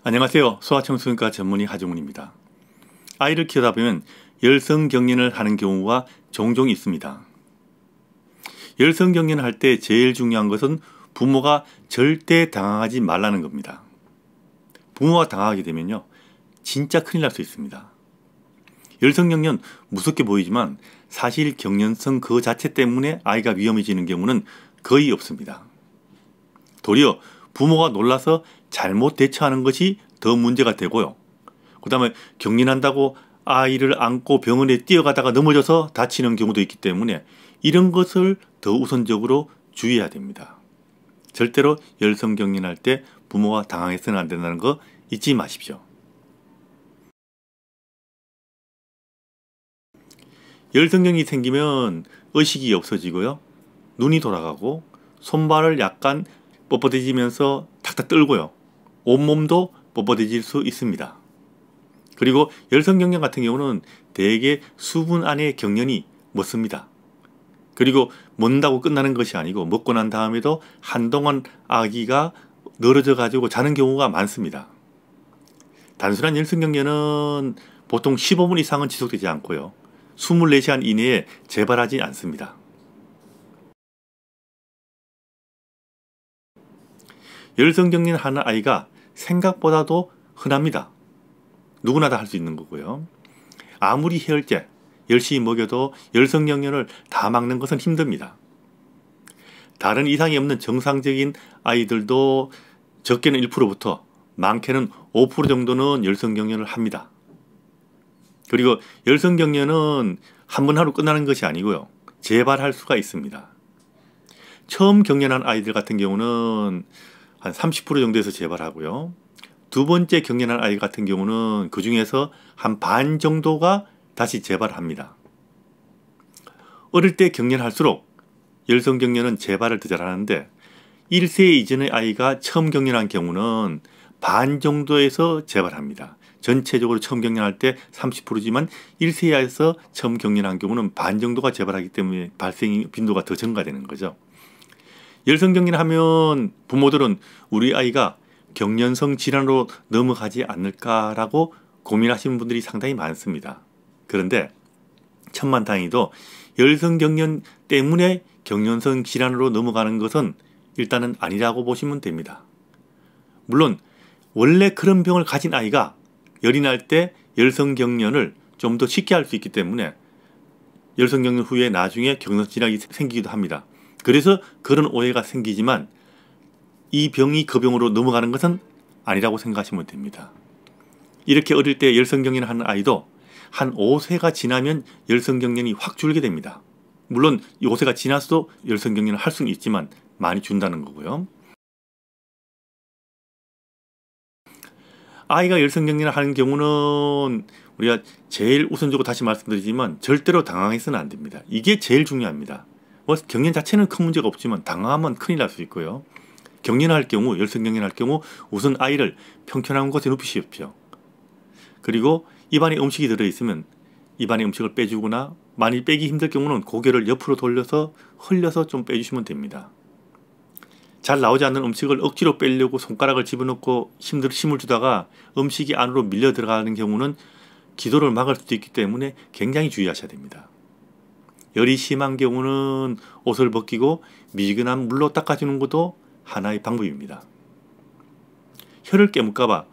안녕하세요. 소아청소년과 전문의 하종훈입니다. 아이를 키우다 보면 열성경련을 하는 경우가 종종 있습니다. 열성경련을 할 때 제일 중요한 것은 부모가 절대 당황하지 말라는 겁니다. 부모가 당황하게 되면요, 진짜 큰일 날 수 있습니다. 열성경련 무섭게 보이지만 사실 경련성 그 자체 때문에 아이가 위험해지는 경우는 거의 없습니다. 도리어 부모가 놀라서 잘못 대처하는 것이 더 문제가 되고요. 그 다음에 경련한다고 아이를 안고 병원에 뛰어가다가 넘어져서 다치는 경우도 있기 때문에 이런 것을 더 우선적으로 주의해야 됩니다. 절대로 열성경련할 때 부모가 당황해서는 안 된다는 거 잊지 마십시오. 열성경이 생기면 의식이 없어지고요. 눈이 돌아가고 손발을 약간 뻣뻣해지면서 탁탁 떨고요. 온몸도 뻣뻣해질 수 있습니다. 그리고 열성경련 같은 경우는 대개 수분 안에 경련이 멎습니다. 그리고 먹는다고 끝나는 것이 아니고 먹고 난 다음에도 한동안 아기가 늘어져 가지고 자는 경우가 많습니다. 단순한 열성경련은 보통 15분 이상은 지속되지 않고요. 24시간 이내에 재발하지 않습니다. 열성경련 하는 아이가 생각보다도 흔합니다. 누구나 다 할 수 있는 거고요. 아무리 해열제 열심히 먹여도 열성경련을 다 막는 것은 힘듭니다. 다른 이상이 없는 정상적인 아이들도 적게는 1%부터 많게는 5% 정도는 열성경련을 합니다. 그리고 열성경련은 한 번 하루 끝나는 것이 아니고요. 재발할 수가 있습니다. 처음 경련한 아이들 같은 경우는 한 30% 정도에서 재발하고요. 두 번째 경련한 아이 같은 경우는 그 중에서 한 반 정도가 다시 재발합니다. 어릴 때 경련할수록 열성경련은 재발을 더 잘하는데 1세 이전의 아이가 처음 경련한 경우는 반 정도에서 재발합니다. 전체적으로 처음 경련할 때 30%지만 1세 이하에서 처음 경련한 경우는 반 정도가 재발하기 때문에 발생 빈도가 더 증가되는 거죠. 열성경련하면 부모들은 우리 아이가 경련성 질환으로 넘어가지 않을까라고 고민하시는 분들이 상당히 많습니다. 그런데 천만다행히도 열성경련 때문에 경련성 질환으로 넘어가는 것은 일단은 아니라고 보시면 됩니다. 물론 원래 그런 병을 가진 아이가 열이 날 때 열성경련을 좀 더 쉽게 할 수 있기 때문에 열성경련 후에 나중에 경련성 질환이 생기기도 합니다. 그래서 그런 오해가 생기지만 이 병이 그 병으로 넘어가는 것은 아니라고 생각하시면 됩니다. 이렇게 어릴 때 열성경련을 하는 아이도 한 5세가 지나면 열성경련이 확 줄게 됩니다. 물론 5세가 지나서도 열성경련을 할 수는 있지만 많이 준다는 거고요. 아이가 열성경련을 하는 경우는 우리가 제일 우선적으로 다시 말씀드리지만 절대로 당황해서는 안 됩니다. 이게 제일 중요합니다. 경련 자체는 큰 문제가 없지만 당황하면 큰일 날 수 있고요. 경련할 경우, 열성경련할 경우 우선 아이를 평평한 곳에 눕히십시오. 그리고 입안에 음식이 들어있으면 입안에 음식을 빼주거나 많이 빼기 힘들 경우는 고개를 옆으로 돌려서 흘려서 좀 빼주시면 됩니다. 잘 나오지 않는 음식을 억지로 빼려고 손가락을 집어넣고 힘을 주다가 음식이 안으로 밀려 들어가는 경우는 기도를 막을 수도 있기 때문에 굉장히 주의하셔야 됩니다. 열이 심한 경우는 옷을 벗기고 미지근한 물로 닦아주는 것도 하나의 방법입니다. 혀를 깨물까봐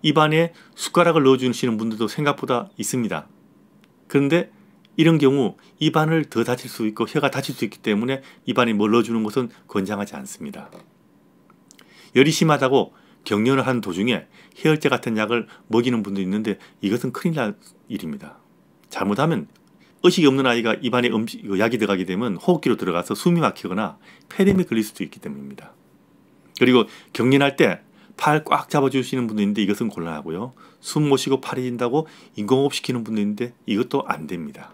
입안에 숟가락을 넣어주시는 분들도 생각보다 있습니다. 그런데 이런 경우 입안을 더 다칠 수 있고 혀가 다칠 수 있기 때문에 입안에 뭘 넣어주는 것은 권장하지 않습니다. 열이 심하다고 경련을 하는 도중에 해열제 같은 약을 먹이는 분도 있는데 이것은 큰일 날 일입니다. 잘못하면 의식이 없는 아이가 입안에 약이 들어가게 되면 호흡기로 들어가서 숨이 막히거나 폐렴에 걸릴 수도 있기 때문입니다. 그리고 경련할 때 팔 꽉 잡아주시는 분도 있는데 이것은 곤란하고요. 숨 못 쉬고 팔이 진다고 인공호흡 시키는 분도 있는데 이것도 안 됩니다.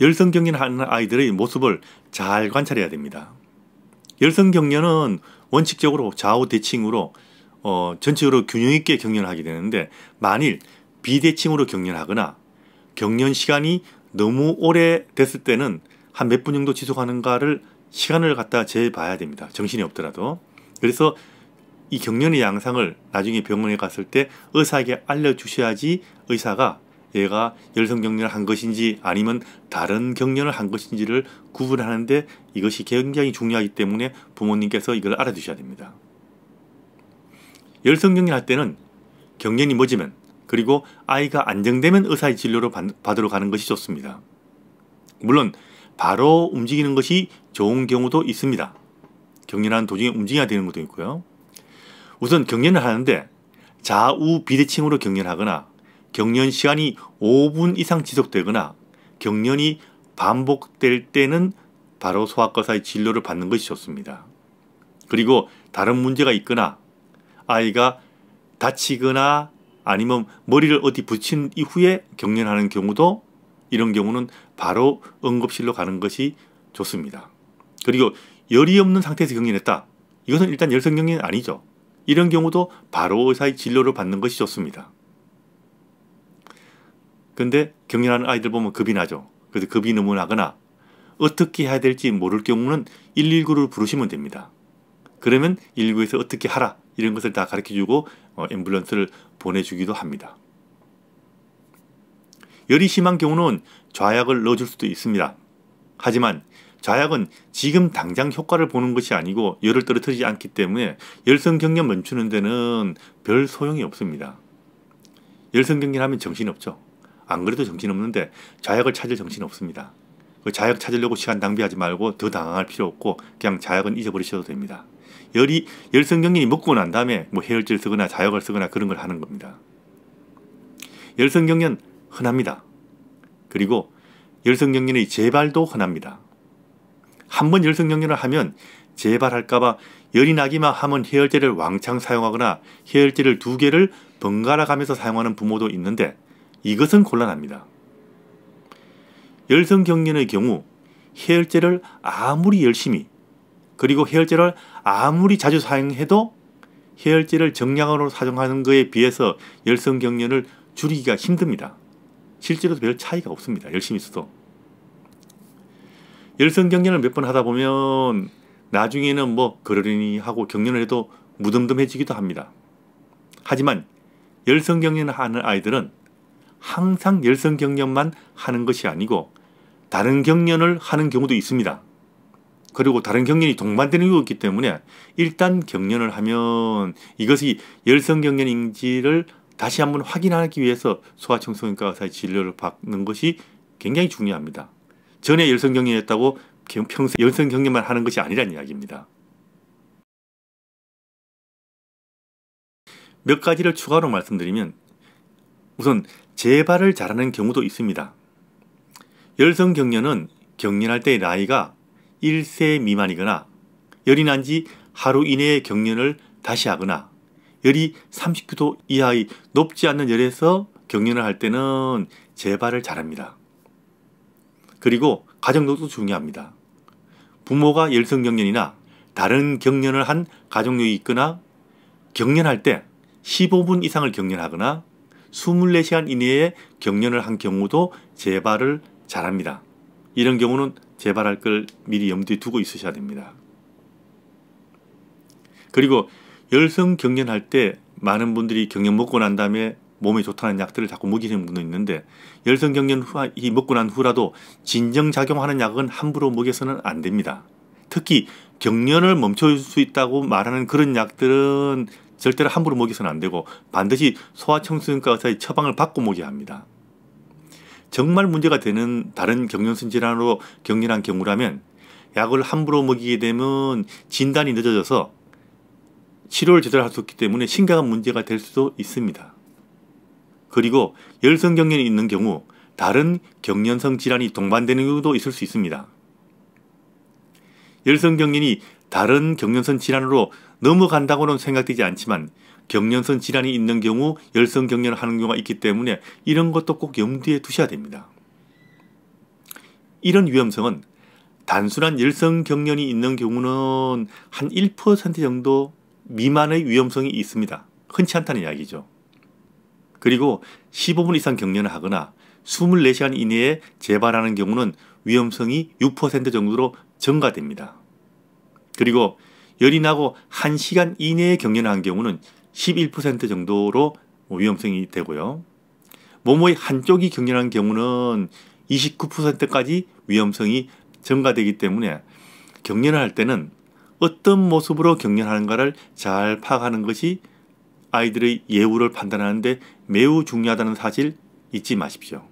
열성경련하는 아이들의 모습을 잘 관찰해야 됩니다. 열성경련은 원칙적으로 좌우 대칭으로 전체적으로 균형 있게 경련을 하게 되는데 만일 비대칭으로 경련하거나 경련 시간이 너무 오래 됐을 때는 한 몇 분 정도 지속하는가를 시간을 갖다 재봐야 됩니다. 정신이 없더라도. 그래서 이 경련의 양상을 나중에 병원에 갔을 때 의사에게 알려주셔야지 의사가 얘가 열성 경련을 한 것인지 아니면 다른 경련을 한 것인지를 구분하는데 이것이 굉장히 중요하기 때문에 부모님께서 이걸 알아두셔야 됩니다. 열성 경련 할 때는 경련이 멎으면 그리고 아이가 안정되면 의사의 진료를 받으러 가는 것이 좋습니다. 물론 바로 움직이는 것이 좋은 경우도 있습니다. 경련하는 도중에 움직여야 되는 것도 있고요. 우선 경련을 하는데 좌우 비대칭으로 경련하거나 경련 시간이 5분 이상 지속되거나 경련이 반복될 때는 바로 소아과 의사의 진료를 받는 것이 좋습니다. 그리고 다른 문제가 있거나 아이가 다치거나 아니면 머리를 어디 붙인 이후에 경련하는 경우도 이런 경우는 바로 응급실로 가는 것이 좋습니다. 그리고 열이 없는 상태에서 경련했다. 이것은 일단 열성 경련이 아니죠. 이런 경우도 바로 의사의 진료를 받는 것이 좋습니다. 근데 경련하는 아이들 보면 겁이 나죠. 그래서 겁이 너무 나거나 어떻게 해야 될지 모를 경우는 119를 부르시면 됩니다. 그러면 119에서 어떻게 하라 이런 것을 다 가르쳐주고 앰뷸런스를 보내주기도 합니다. 열이 심한 경우는 좌약을 넣어줄 수도 있습니다. 하지만 좌약은 지금 당장 효과를 보는 것이 아니고 열을 떨어뜨리지 않기 때문에 열성 경련 멈추는 데는 별 소용이 없습니다. 열성 경련하면 정신없죠. 안 그래도 정신없는데 좌약을 찾을 정신 없습니다. 그 좌약 찾으려고 시간 낭비하지 말고 더 당황할 필요 없고 그냥 좌약은 잊어버리셔도 됩니다. 열성 경련이 먹고 난 다음에 뭐 해열제를 쓰거나 좌약을 쓰거나 그런 걸 하는 겁니다. 열성 경련 흔합니다. 그리고 열성 경련의 재발도 흔합니다. 한번 열성 경련을 하면 재발할까봐 열이 나기만 하면 해열제를 왕창 사용하거나 해열제를 2개를 번갈아 가면서 사용하는 부모도 있는데 이것은 곤란합니다. 열성 경련의 경우 해열제를 아무리 열심히 그리고 해열제를 아무리 자주 사용해도 해열제를 정량으로 사용하는 것에 비해서 열성 경련을 줄이기가 힘듭니다. 실제로 별 차이가 없습니다. 열심히 써도. 열성 경련을 몇 번 하다 보면 나중에는 뭐 그러려니 하고 경련을 해도 무덤덤해지기도 합니다. 하지만 열성 경련을 하는 아이들은 항상 열성 경련만 하는 것이 아니고 다른 경련을 하는 경우도 있습니다. 그리고 다른 경련이 동반되는 경우가 있기 때문에 일단 경련을 하면 이것이 열성 경련인지를 다시 한번 확인하기 위해서 소아청소년과 의사의 진료를 받는 것이 굉장히 중요합니다. 전에 열성 경련이었다고 평생 열성 경련만 하는 것이 아니라는 이야기입니다. 몇 가지를 추가로 말씀드리면 우선 재발을 잘하는 경우도 있습니다. 열성 경련은 경련할 때의 나이가 1세 미만이거나 열이 난 지 하루 이내에 경련을 다시 하거나 열이 39도 이하의 높지 않는 열에서 경련을 할 때는 재발을 잘합니다. 그리고 가정력도 중요합니다. 부모가 열성 경련이나 다른 경련을 한 가족력이 있거나 경련할 때 15분 이상을 경련하거나 24시간 이내에 경련을 한 경우도 재발을 잘합니다. 이런 경우는 재발할 걸 미리 염두에 두고 있으셔야 됩니다. 그리고 열성 경련할 때 많은 분들이 경련 먹고 난 다음에 몸에 좋다는 약들을 자꾸 먹이는 분도 있는데 열성 경련 이 먹고 난 후라도 진정작용하는 약은 함부로 먹여서는 안 됩니다. 특히 경련을 멈춰줄 수 있다고 말하는 그런 약들은 절대로 함부로 먹여서는 안 되고 반드시 소아청소년과 의사의 처방을 받고 먹여야 합니다. 정말 문제가 되는 다른 경련성 질환으로 경련한 경우라면 약을 함부로 먹이게 되면 진단이 늦어져서 치료를 제대로 할 수 없기 때문에 심각한 문제가 될 수도 있습니다. 그리고 열성 경련이 있는 경우 다른 경련성 질환이 동반되는 경우도 있을 수 있습니다. 열성 경련이 다른 경련성 질환으로 넘어간다고는 생각되지 않지만 경련성 질환이 있는 경우 열성 경련을 하는 경우가 있기 때문에 이런 것도 꼭 염두에 두셔야 됩니다. 이런 위험성은 단순한 열성 경련이 있는 경우는 한 1% 정도 미만의 위험성이 있습니다. 흔치 않다는 이야기죠. 그리고 15분 이상 경련을 하거나 24시간 이내에 재발하는 경우는 위험성이 6% 정도로 증가됩니다. 그리고 열이 나고 1시간 이내에 경련한 경우는 11% 정도로 위험성이 되고요. 몸의 한쪽이 경련한 경우는 29%까지 위험성이 증가되기 때문에 경련을 할 때는 어떤 모습으로 경련하는가를 잘 파악하는 것이 아이들의 예후를 판단하는데 매우 중요하다는 사실 잊지 마십시오.